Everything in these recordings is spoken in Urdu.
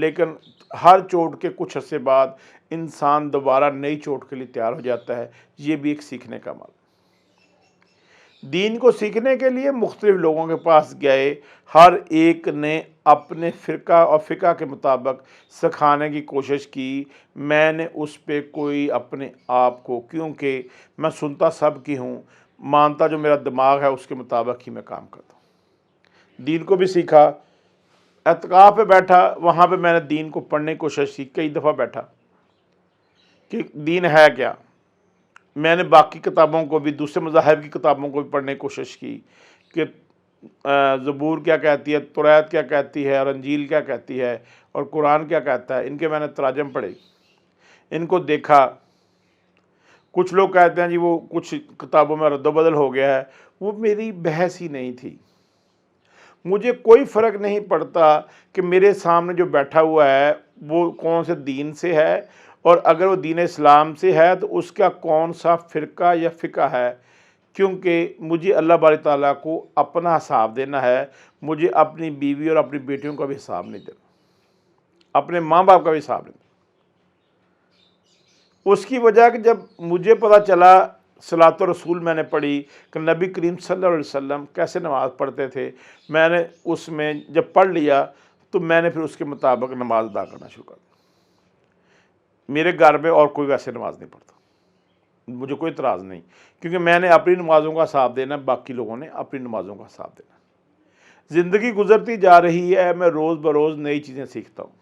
لیکن ہر چوٹ کے کچھ عرصے بعد انسان دوبارہ نئی چوٹ کے لیے تیار ہو جاتا ہے۔ یہ بھی ایک سیکھنے کا عمل۔ دین کو سیکھنے کے لیے مختلف لوگوں کے پاس گئے، ہر ایک نے اپنے فرقہ اور فقہ کے مطابق سکھانے کی کوشش کی۔ میں نے اس پہ کوئی اپنے آپ کو، کیونکہ میں سنتا سب کی ہوں، مانتا جو میرا دماغ ہے اس کے مطابق ہی میں کام کرتا ہوں۔ دین کو بھی سیکھا، اعتکاف پہ بیٹھا، وہاں پہ میں نے دین کو پڑھنے کی کوشش کی، کئی دفعہ بیٹھا کہ دین ہے کیا۔ میں نے باقی کتابوں کو بھی، دوسرے مذاہب کی کتابوں کو بھی پڑھنے کی کوشش کی کہ زبور کیا کہتی ہے، توریت کیا کہتی ہے، اور انجیل کیا کہتی ہے، اور قرآن کیا کہتا ہے۔ ان کے میں نے تراجم پڑھے، ان کو دیکھا۔ کچھ لوگ کہتے ہیں جی وہ کچھ کتابوں میں رد و بدل ہو گیا ہے، وہ میری بحث ہی نہیں تھی۔ مجھے کوئی فرق نہیں پڑتا کہ میرے سامنے جو بیٹھا ہوا ہے وہ کون سے دین سے ہے، اور اگر وہ دین اسلام سے ہے تو اس کا کون سا فرقہ یا فقہ ہے، کیونکہ مجھے اللہ باری تعالیٰ کو اپنا حساب دینا ہے۔ مجھے اپنی بیوی اور اپنی بیٹیوں کا بھی حساب نہیں دینا، اپنے ماں باپ کا بھی حساب نہیں دینا۔ اس کی وجہ کہ جب مجھے پتہ چلا، صلاۃ الرسول میں نے پڑھی کہ نبی کریم صلی اللہ علیہ وسلم کیسے نماز پڑھتے تھے، میں نے اس میں جب پڑھ لیا تو میں نے پھر اس کے مطابق نماز ادا کرنا شروع کر دیا۔ میرے گھر میں اور کوئی ویسے نماز نہیں پڑھتا، مجھے کوئی اعتراض نہیں، کیونکہ میں نے اپنی نمازوں کا حساب دینا، باقی لوگوں نے اپنی نمازوں کا حساب دینا۔ زندگی گزرتی جا رہی ہے، میں روز بروز نئی چیزیں سیکھتا ہوں۔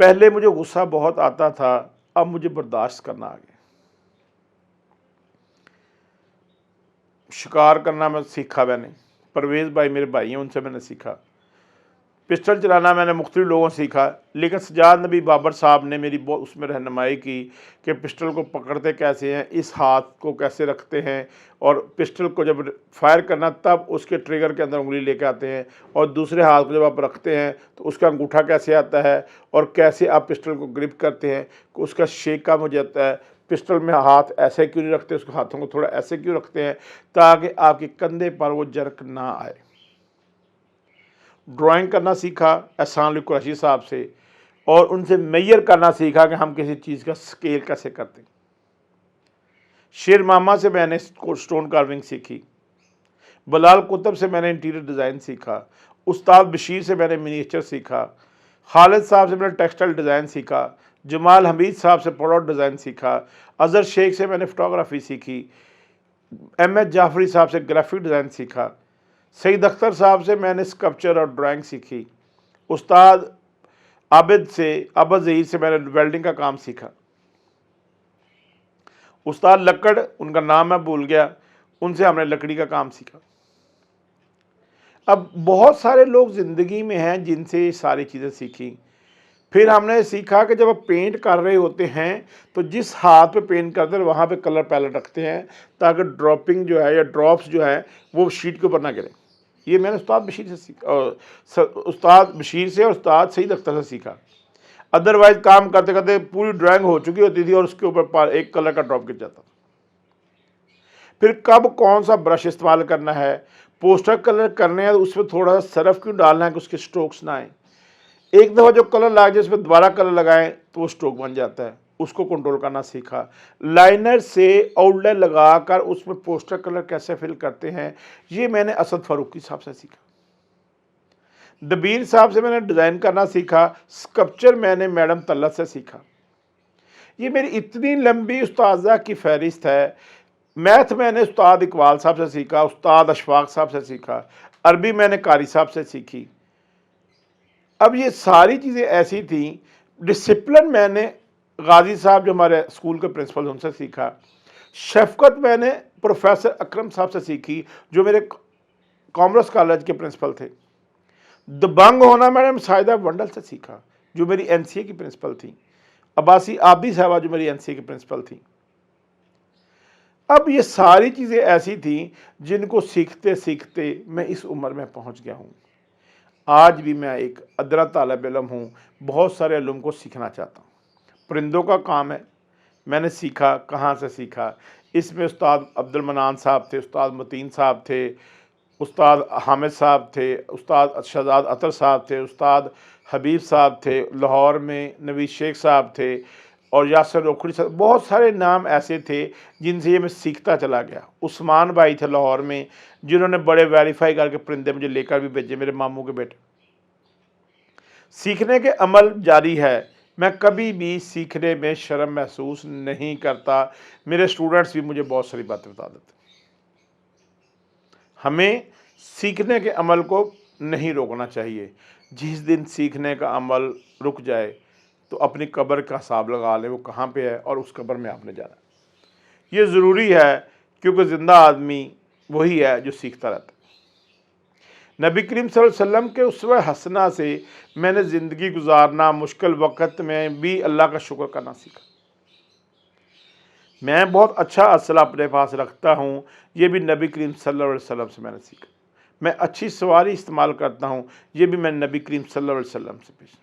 پہلے مجھے غصہ بہت آتا تھا، اب مجھے برداشت کرنا آ گیا۔ شکار کرنا میں سیکھا، میں نے پرویز بھائی میرے بھائی ہیں، ان سے میں نے سیکھا۔ پسٹل چلانا میں نے مختلف لوگوں سے سیکھا، لیکن سجاد نبی بابر صاحب نے میری بہت اس میں رہنمائی کی کہ پسٹل کو پکڑتے کیسے ہیں، اس ہاتھ کو کیسے رکھتے ہیں، اور پسٹل کو جب فائر کرنا تب اس کے ٹریگر کے اندر انگلی لے کے آتے ہیں، اور دوسرے ہاتھ کو جب آپ رکھتے ہیں تو اس کا انگوٹھا کیسے آتا ہے، اور کیسے آپ پسٹل کو گرپ کرتے ہیں، اس کا شیک کم ہو جاتا ہے۔ پسٹل میں ہاتھ ایسے کیوں نہیں رکھتے، اس کے ہاتھوں کو تھوڑا ایسے کیوں رکھتے ہیں، تاکہ آپ کے کندھے پر وہ جرک نہ آئے۔ ڈرائنگ کرنا سیکھا احسان علی قریشی صاحب سے، اور ان سے میئر کرنا سیکھا کہ ہم کسی چیز کا سکیل کیسے کرتے ہیں۔ شیر ماما سے میں نے سٹون کارونگ سیکھی، بلال قطب سے میں نے انٹیریئر ڈیزائن سیکھا، استاد بشیر سے میں نے منیچر سیکھا، خالد صاحب سے میں نے ٹیکسٹائل ڈیزائن سیکھا، جمال حمید صاحب سے پروڈکٹ ڈیزائن سیکھا، اظہر شیخ سے میں نے فوٹوگرافی سیکھی، احمد جعفری صاحب سے گرافک ڈیزائن سیکھا، سعید اختر صاحب سے میں نے اسکلپچر اور ڈرائنگ سیکھی، استاد عابد ظہیر سے میں نے ویلڈنگ کا کام سیکھا، استاد لکڑ، ان کا نام میں بھول گیا، ان سے ہم نے لکڑی کا کام سیکھا۔ اب بہت سارے لوگ زندگی میں ہیں جن سے یہ ساری چیزیں سیکھی۔ پھر ہم نے سیکھا کہ جب آپ پینٹ کر رہے ہوتے ہیں تو جس ہاتھ پہ پینٹ کرتے ہیں وہاں پہ کلر پیلٹ رکھتے ہیں، تاکہ ڈراپنگ جو ہے یا ڈراپس جو ہے وہ شیٹ کے اوپر نہ گرے۔ یہ میں نے استاد بشیر سے سیکھا، استاد بشیر سے اور استاد سعید اختر سے سیکھا۔ ادروائز کام کرتے کرتے پوری ڈرائنگ ہو چکی ہوتی تھی اور اس کے اوپر ایک کلر کا ڈراپ گر جاتا تھا۔ پھر کب کون سا برش استعمال کرنا ہے، پوسٹر کلر کرنے ہیں تو اس میں تھوڑا سا سرف کیوں ڈالنا ہے کہ اس کے سٹروکس نہ آئیں۔ ایک دفعہ جو کلر لگ جائے اس میں دوبارہ کلر لگائیں تو وہ سٹروک بن جاتا ہے، اس کو کنٹرول کرنا سیکھا۔ لائنر سے آؤٹ لائن لگا کر اس میں پوسٹر کلر کیسے فل کرتے ہیں، یہ میں نے اسد فاروقی صاحب سے سیکھا۔ دبیر صاحب سے میں نے ڈیزائن کرنا سیکھا، اسکلپچر میں نے میڈم طلعت سے سیکھا۔ یہ میری اتنی لمبی استاذہ کی فہرست ہے۔ میتھ میں نے استاد اقبال صاحب سے سیکھا، استاد اشفاق صاحب سے سیکھا، عربی میں نے قاری صاحب سے سیکھی۔ اب یہ ساری چیزیں ایسی تھیں۔ ڈسپلن میں نے غازی صاحب جو ہمارے اسکول کے پرنسپل ان سے سیکھا۔ شفقت میں نے پروفیسر اکرم صاحب سے سیکھی جو میرے کامرس کالج کے پرنسپل تھے۔ دبنگ ہونا میں نے مساعدہ ونڈل سے سیکھا جو میری این سی اے کی پرنسپل تھیں۔ عباسی عابدی صاحبہ جو میری این سی اے کی پرنسپل تھیں۔ اب یہ ساری چیزیں ایسی تھیں جن کو سیکھتے سیکھتے میں اس عمر میں پہنچ گیا ہوں۔ آج بھی میں ایک ادنا طالب علم ہوں، بہت سارے علوم کو سیکھنا چاہتا ہوں۔ پرندوں کا کام ہے، میں نے سیکھا، کہاں سے سیکھا؟ اس میں استاد عبد المنان صاحب تھے، استاد متین صاحب تھے، استاد حامد صاحب تھے، استاد شہزاد عطر صاحب تھے، استاد حبیب صاحب تھے لاہور میں، نوید شیخ صاحب تھے، اور یاسر روکھڑی صاحب، بہت سارے نام ایسے تھے جن سے یہ میں سیکھتا چلا گیا۔ عثمان بھائی تھے لاہور میں، جنہوں نے بڑے ویریفائی کر کے پرندے مجھے لے کر بھی بھیجے، میرے ماموں کے بیٹے۔ سیکھنے کے عمل جاری ہے، میں کبھی بھی سیکھنے میں شرم محسوس نہیں کرتا۔ میرے اسٹوڈنٹس بھی مجھے بہت ساری باتیں بتا دیتے۔ ہمیں سیکھنے کے عمل کو نہیں روکنا چاہیے۔ جس دن سیکھنے کا عمل رک جائے تو اپنی قبر کا حساب لگا لیں، وہ کہاں پہ ہے اور اس قبر میں آپ نے جانا ہے۔ یہ ضروری ہے، کیونکہ زندہ آدمی وہی ہے جو سیکھتا رہتا ہے۔ نبی کریم صلی اللہ علیہ وسلم کے اسوہ حسنہ سے میں نے زندگی گزارنا، مشکل وقت میں بھی اللہ کا شکر کرنا سیکھا۔ میں بہت اچھا اسلحہ اپنے پاس رکھتا ہوں، یہ بھی نبی کریم صلی اللہ علیہ وسلم سے میں نے سیکھا۔ میں اچھی سواری استعمال کرتا ہوں، یہ بھی میں نبی کریم صلی اللہ علیہ وسلم سے پیش۔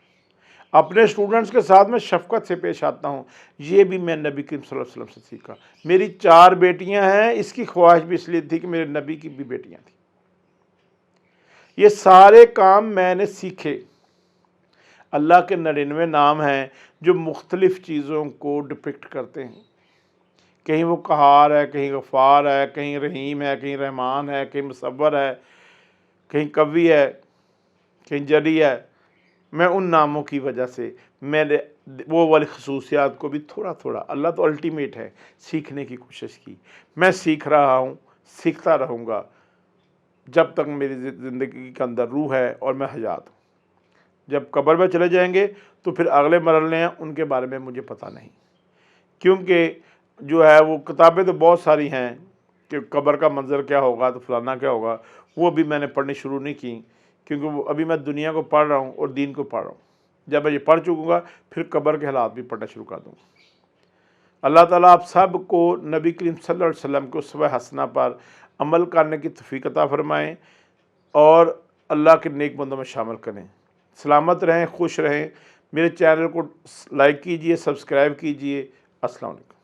اپنے اسٹوڈنٹس کے ساتھ میں شفقت سے پیش آتا ہوں، یہ بھی میں نبی کریم صلی اللہ علیہ وسلم سے سیکھا۔ میری 4 بیٹیاں ہیں، اس کی خواہش بھی اس لیے تھی کہ میرے نبی کی بھی بیٹیاں تھیں۔ یہ سارے کام میں نے سیکھے۔ اللہ کے 99 نام ہیں جو مختلف چیزوں کو ڈپکٹ کرتے ہیں۔ کہیں وہ قہار ہے، کہیں غفار ہے، کہیں رحیم ہے، کہیں رحمان ہے، کہیں مصور ہے، کہیں قوی ہے، کہیں جلی ہے۔ میں ان ناموں کی وجہ سے میں نے وہ والی خصوصیات کو بھی تھوڑا تھوڑا، اللہ تو الٹیمیٹ ہے، سیکھنے کی کوشش کی۔ میں سیکھ رہا ہوں، سیکھتا رہوں گا جب تک میری زندگی کے اندر روح ہے اور میں حیات ہوں۔ جب قبر میں چلے جائیں گے تو پھر اگلے مرحلے ہیں، ان کے بارے میں مجھے پتہ نہیں، کیونکہ جو ہے وہ کتابیں تو بہت ساری ہیں کہ قبر کا منظر کیا ہوگا تو فلانا کیا ہوگا، وہ بھی میں نے پڑھنی شروع نہیں کی، کیونکہ وہ ابھی میں دنیا کو پڑھ رہا ہوں اور دین کو پڑھ رہا ہوں۔ جب میں یہ پڑھ چکوں گا پھر قبر کے حالات بھی پڑھنا شروع کر دوں گا۔ اللہ تعالیٰ آپ سب کو نبی کریم صلی اللہ علیہ وسلم کے اسوہ حسنہ پر عمل کرنے کی توفیق عطا فرمائیں اور اللہ کے نیک بندوں میں شامل کریں۔ سلامت رہیں، خوش رہیں۔ میرے چینل کو لائک کیجئے، سبسکرائب کیجئے۔ السلام علیکم۔